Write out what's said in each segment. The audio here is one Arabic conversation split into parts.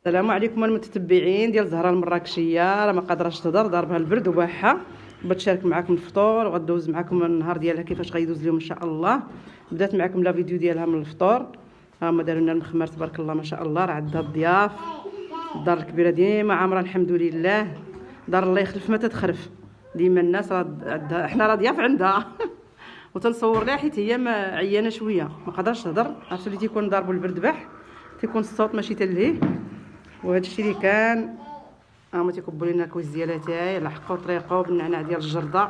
السلام عليكم المتتبعين ديال زهره المراكشيه. راه ما قادراش تهضر، ضاربها البرد وباحه. بغيت نشارك معكم الفطور وغدوز معكم النهار ديالها كيفاش غيدوز اليوم ان شاء الله. بدات معكم لا فيديو ديالها من الفطور. ها هما داروا لنا المخمر تبارك الله ما شاء الله. راه عندها الضياف، الدار الكبيره ديما عامره الحمد لله. دار الله يخلف ما تتخلف، ديما الناس راه عندها، حنا راه ضياف عندها وتنصور لها حيت هي ما عيانه شويه ما قادراش تهضر. عرفتوا اللي تيكون ضاربو البرد باح تيكون الصوت ماشي تلهيه. وهذا الشيء اللي كان هما تيكبوا لنا الكويس ديالها تاعي لحقوا طريقه بالنعناع ديال الجرده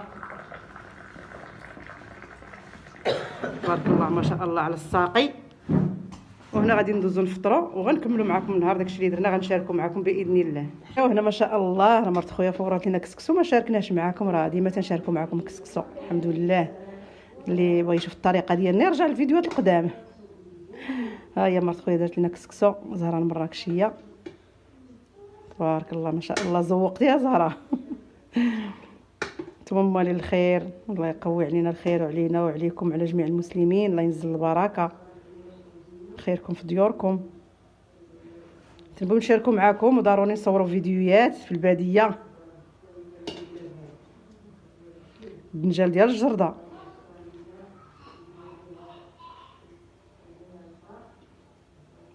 تبارك الله ما شاء الله على الساقي. وهنا غادي ندوزو نفطروا وغنكملوا معكم النهار داكشي اللي درنا غنشاركوا معكم باذن الله. وهنا ما شاء الله راه مرت خويا فورات لنا كسكسو ما شاركناش معكم، راه ديما تنشاركوا معكم الكسكسو الحمد لله. اللي بغى يشوف الطريقه ديالنا يرجع للفيديوهات القدام. ها هي مرت خويا دارت لنا كسكسو زهره المراكشيه تبارك الله ما شاء الله. زوقتي يا زهره نتوما مالين الخير، الله يقوي علينا الخير وعلينا وعليكم وعلى جميع المسلمين. الله ينزل البركه خيركم في ديوركم. تنبغيو نشاركوا معكم وضروري نصوروا فيديوهات في الباديه الدنجال ديال الجرده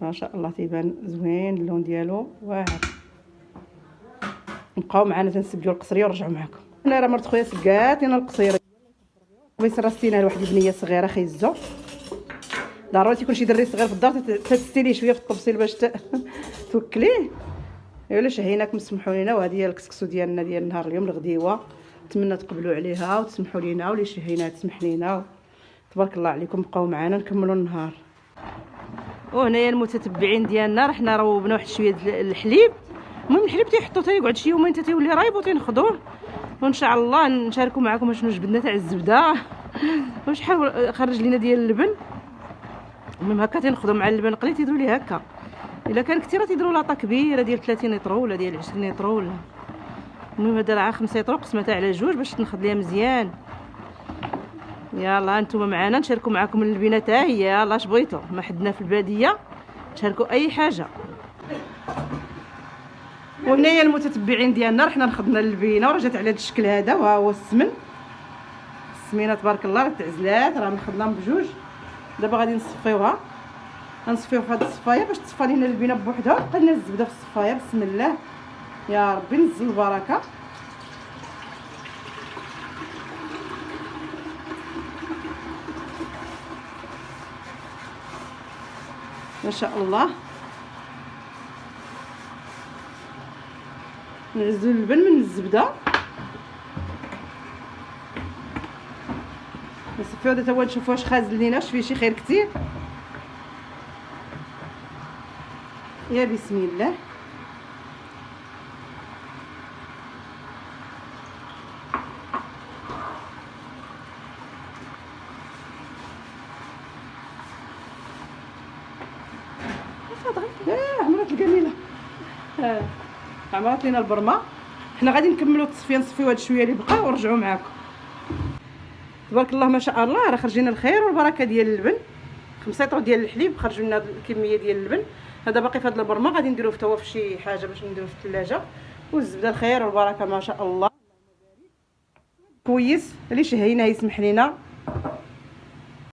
ما شاء الله تيبان زوين اللون ديالو واعر. بقاو معنا تنسبيو القصريه ونرجعوا معكم. انا راه مرت خويا سقاتينا القصيره بغيت راسينها لواحد البنيه صغيره خيزو. ضروري تيكون شي دري صغير في الدار تستيليه شويه في الطبسيل باش توكليه. ايوا شهيناكم سمحوا لينا. وهذه هي الكسكسو ديالنا ديال نهار اليوم الغديوه. نتمنى تقبلوا عليها وتسمحوا لينا واللي شهيناها تسمح لينا. تبارك الله عليكم بقاو معنا نكملوا النهار. وهنايا المتتبعين ديالنا رحنا روبنا واحد شويه الحليب. المهم الحليب تيحطو تيقعد شي يومين تيولي رايب وتنخضوه. وان شاء الله نشاركوا معكم شنو جبدنا تاع الزبده وشحال خرج لينا ديال اللبن. المهم هكا تنخدو مع اللبن قليل تيديروا ليه هكا. الا كان كثيره تيديروا لاطه كبيره ديال 30 لتر ولا ديال 20 لتر ولا. المهم هذا راه 5 لتر قسمتها على جوج باش تنخد ليها مزيان. يلا نتوما معنا نشاركوا معكم اللبنه حتى هي. يلا اش بغيتو ما حدنا في الباديه تشاركوا اي حاجه. وهنايا المتتبعين ديالنا رحنا نخدنا اللبنه ورجعت على هذا الشكل هذا. وها هو السمن السمينه تبارك الله راه تعزلات راه نخدناهم بجوج. دابا غادي نصفيوها غنصفيو في هذه الصفايه باش تصفى لينا اللبنه بوحدها وتبقى لنا الزبده في الصفايه. بسم الله يا ربي نزل البركه. ما شاء الله نعزلوا اللبن من الزبده نصفيو. هذا هو نشوفوا واش خازن لينا واش فيه شي خير كثير. يا بسم الله عمرات الجميله عمرات لينا البرمه. حنا غادي نكملوا التصفيه نصفيو هاد شويه اللي بقى ونرجعوا معاكم. تبارك الله ما شاء الله راه خرج لنا الخير والبركه ديال اللبن. 5 لتر ديال الحليب خرجوا لنا الكميه ديال اللبن. هذا باقي في هاد البرمه غادي نديروه في توا في شي حاجه باش نديروه في الثلاجه. والزبده الخير والبركه ما شاء الله كويس. اللي شهينا يسمح لينا